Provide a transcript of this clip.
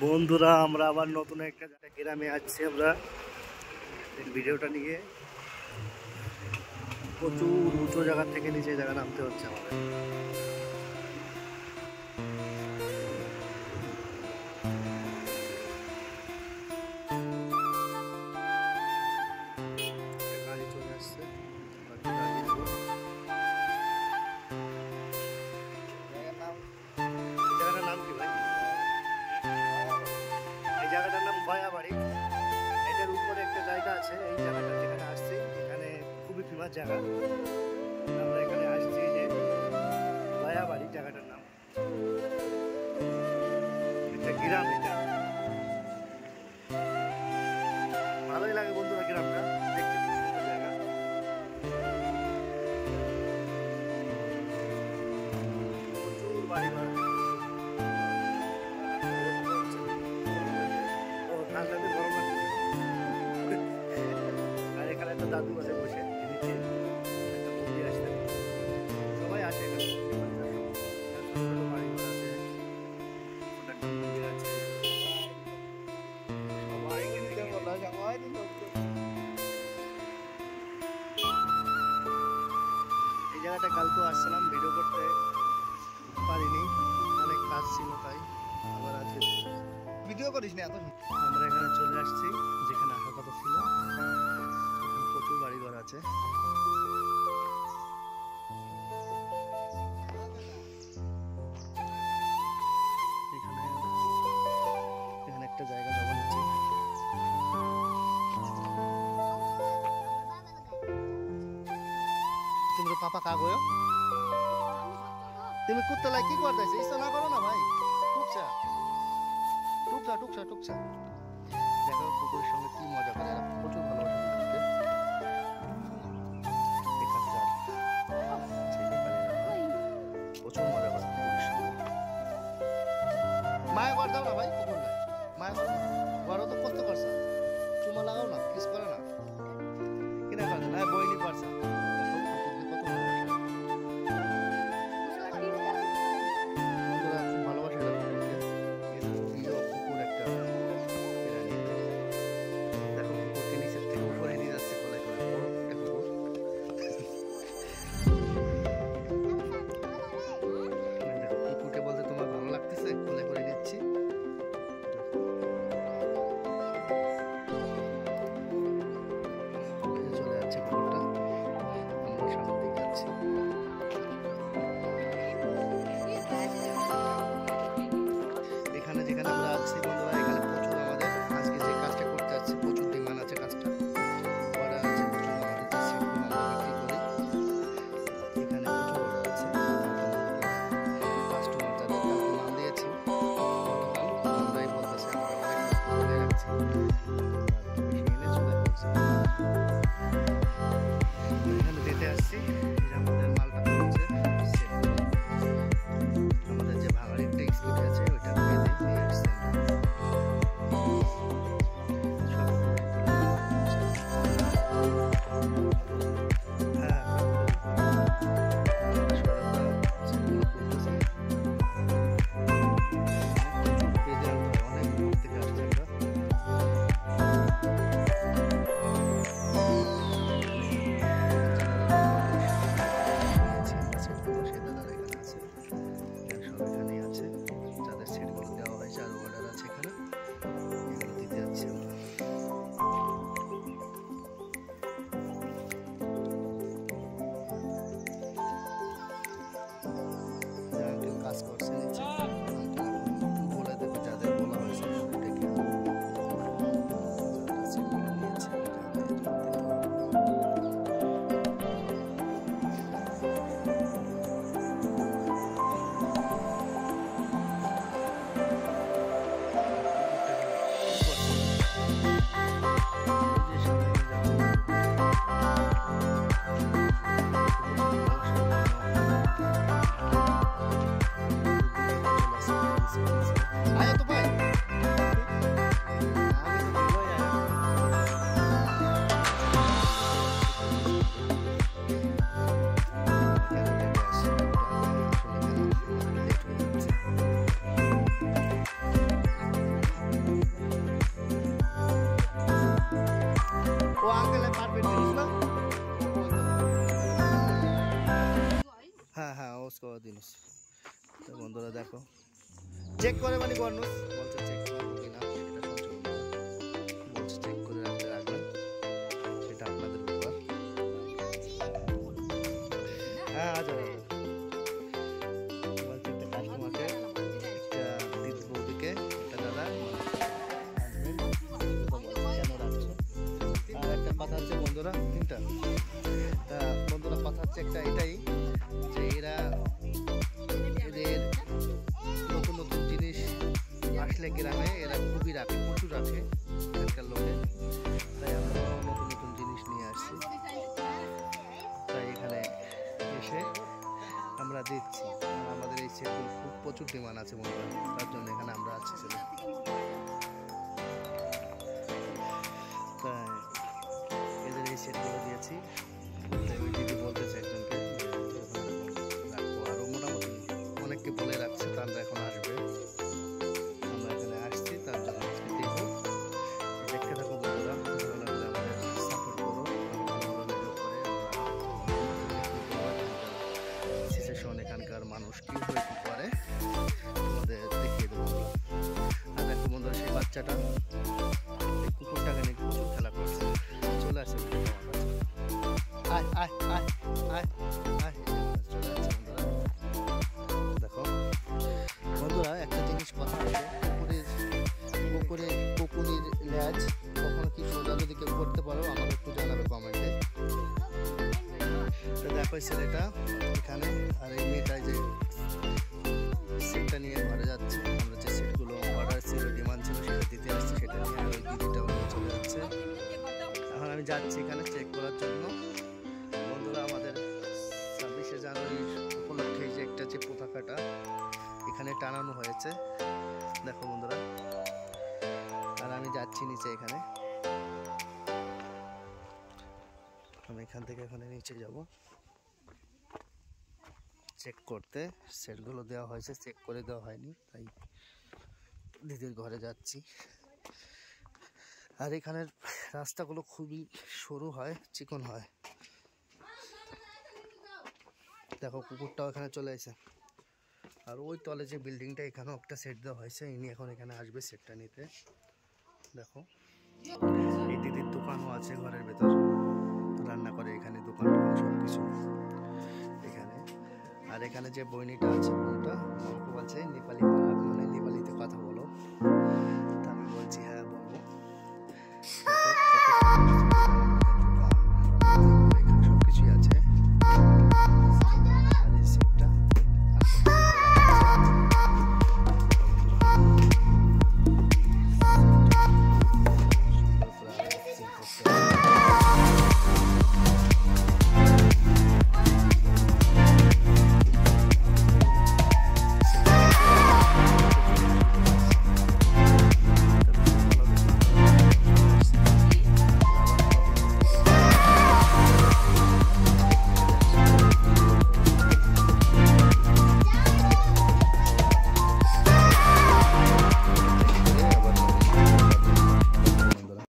বন্ধুরা আমরা আবার নতুন একটা গ্রামে আসছি। আমরা ভিডিওটা নিয়ে প্রচুর উঁচু জায়গা থেকে নিচে জায়গা নামতে হচ্ছে আমাদের। গাড়ি চলে আসছে, জায়গাটার নাম কি ভাই? এই জায়গাটার নাম ভয়াবাড়ি। এটার উপরে একটা জায়গা আছে, এই জায়গাটা যেখানে আসছি এখানে খুবই ফেমাস জায়গা। আমরা এখানে আসছি যে ভয়াবাড়ি জায়গাটার নাম, একটা গ্রাম। এটা ভালোই লাগে বন্ধুরা, গ্রামটা দেখতে খুব সুন্দর জায়গা। প্রচুর বাড়ি ঘর, ঠান্ডাতে গরম লাগছে। আর এখানে একটা দাদু আছে বসে, নিচে একটা মন্দির আসছে, সবাই আসে এখানে। ছোট ছোট বাড়ি ঘর আছে, ছোট একটা মন্দির আছে, সবাই এখানে এই জায়গাটা কালকেও আসছিলাম, ভিডিও করতে পারিনি, অনেক কাজ ছিল তাই। আবার আজকে ভিডিও করিস না এত। আমরা এখানে চলে আসছি যেখানে আসার কথা ছিল। এখানে প্রচুর বাড়িঘর আছে। এখানে এখানে একটা জায়গা জমা নিচ্ছি। তুমি পাপা কাগজ তুমি কুত্তলায় কি করতেছো? ইচ্ছা না করো না ভাই, টুকছা টুকছা টুকছা টুকছা। দেখো কুকুরের সঙ্গে কি মজা করে, এরা প্রচুর ভালোবাসে কুকুরকে। এখানকার ছেলেপালেরা প্রচুর মজা করে কুকুরের সঙ্গে। মায়া কর দাও না ভাই, কুকুর নাই মায়া করো না, বড় তো কষ্ট করছে, চুমা লাগাও না, কিস করে না, কিনা করে না, বইনি পারছে। যেখানে আমরা আছি বন্ধুরা, এখানে প্রচুর আমাদের আজকে যে কাজটা করতে যাচ্ছি প্রচুর ডিমান্ড আছে। কাজটা অর্ডার আছে প্রচুর, আমাদের যে সিটগুলো আমরা বিক্রি করি এখানে প্রচুর অর্ডার আছে। কাস্টমার যাদের কালকে মাল দিয়েছি গতকাল, আমরাই বলতেছি আমরা অনেক বলে রাখছি, এনে চলে যাচ্ছে। এখানে দিতে আসছি যে আমাদের মালটা পড়ছে, আমাদের যে ভাঙাড়ির টেক্সট আছে ওইটা দিয়ে আসছে। কাজ করছে নিচে, বলে দেবে যাদের বলা হয়েছে এটা কি চলে ও আঙ্কেল পারফেক্ট জিনিস না হ্যাঁ হ্যাঁ उसको জিনিস তো বন্ধুরা দেখো চেক করে মানে গর্নুস বলছে চেক করবো কিনা সেটা শুনছো বলছে চেক করে রাখতে রাখবেন সেটা আপনাদের ব্যাপার হ্যাঁ আজ বলছে একটা কাস্টমারকে একটা দিদি বৌদিকে একটা দাদা কেন রাখছো আর একটা কথা হচ্ছে বন্ধুরা তিনটা তা বন্ধুরা কথা হচ্ছে একটা এটাই যে এরা এদের নতুন নতুন জিনিস আসলে গ্রামে এরা খুবই রাখে প্রচুর রাখে এখানকার লোকে তাই আমরা নতুন নতুন জিনিস নিয়ে আসছি তাই এখানে এসে আমরা দিচ্ছি আর আমাদের এই সেটগুলো খুব প্রচুর ডিমান্ড আছে বন্ধুরা তার জন্য এখানে আমরা আছি ছিল তাই এদের এই সেটগুলো দিয়েছি তাই ওই দিদি বলতেছে একজনকে রাখবো আরও মোটামুটি অনেককে বলে রাখছে তারা এখন আসবে আমরা এখানে আসছি তার জন্য আজকে দেখবো দেখতে থাকো বন্ধুরা ভালো লাগলে আমাদের সাপোর্ট করো ভালো ভালো ভিডিও করে সিচুয়েশন এখানকার মানুষ কীভাবে কী করে আমাদের দেখিয়ে দেবো আর দেখো বন্ধুরা সেই বাচ্চাটা এই কুকুরটাকে নিয়ে প্রচুর খেলা করছে চলে আসে আয় আয় আয় আয় আয় চলে আসছে বন্ধুরা দেখো বন্ধুরা একটা জিনিস কথা হচ্ছে কুকুরের ল্যাজ কখনো কি সোজা যদি কেউ করতে পারো আমার একটু জানাবে কমেন্টে তো দেখো ছেলেটা এখানে আর এই মেয়েটাই যে সেটটা নিয়ে ঘরে যাচ্ছে আমরা যে সেটগুলো অর্ডার ছিল ডিমান্ড ছিল সেটা দিতে আসছি সেটা নিয়ে আর ওই দিদিটাও নিয়ে চলে যাচ্ছে এখন আমি যাচ্ছি এখানে চেক করার জন্য বন্ধুরা আমাদের 26শে জানুয়ারি উপলক্ষে যে একটা যে পতাকাটা এখানে টানানো হয়েছে দেখো বন্ধুরা আর আমি যাচ্ছি নিচে এখানে আমি এখান থেকে এখানে নিচে যাব চেক করতে সেটগুলো দেওয়া হয়েছে চেক করে দেওয়া হয়নি তাই দিদির ঘরে যাচ্ছি আর এখানের রাস্তাগুলো খুবই সরু হয় চিকন হয় দেখো কুকুরটাও এখানে চলে আসে আর ওই তলে যে বিল্ডিংটা এখানেও একটা সেট দেওয়া হয়েছে ইনি এখন এখানে আসবে সেটটা নিতে দেখো এই দিদির দোকানও আছে ঘরের ভেতর রান্না করে এখানে দোকান সব কিছু এখানে আর এখানে যে বইনিটা আছে বোনটা আমাকে বলছে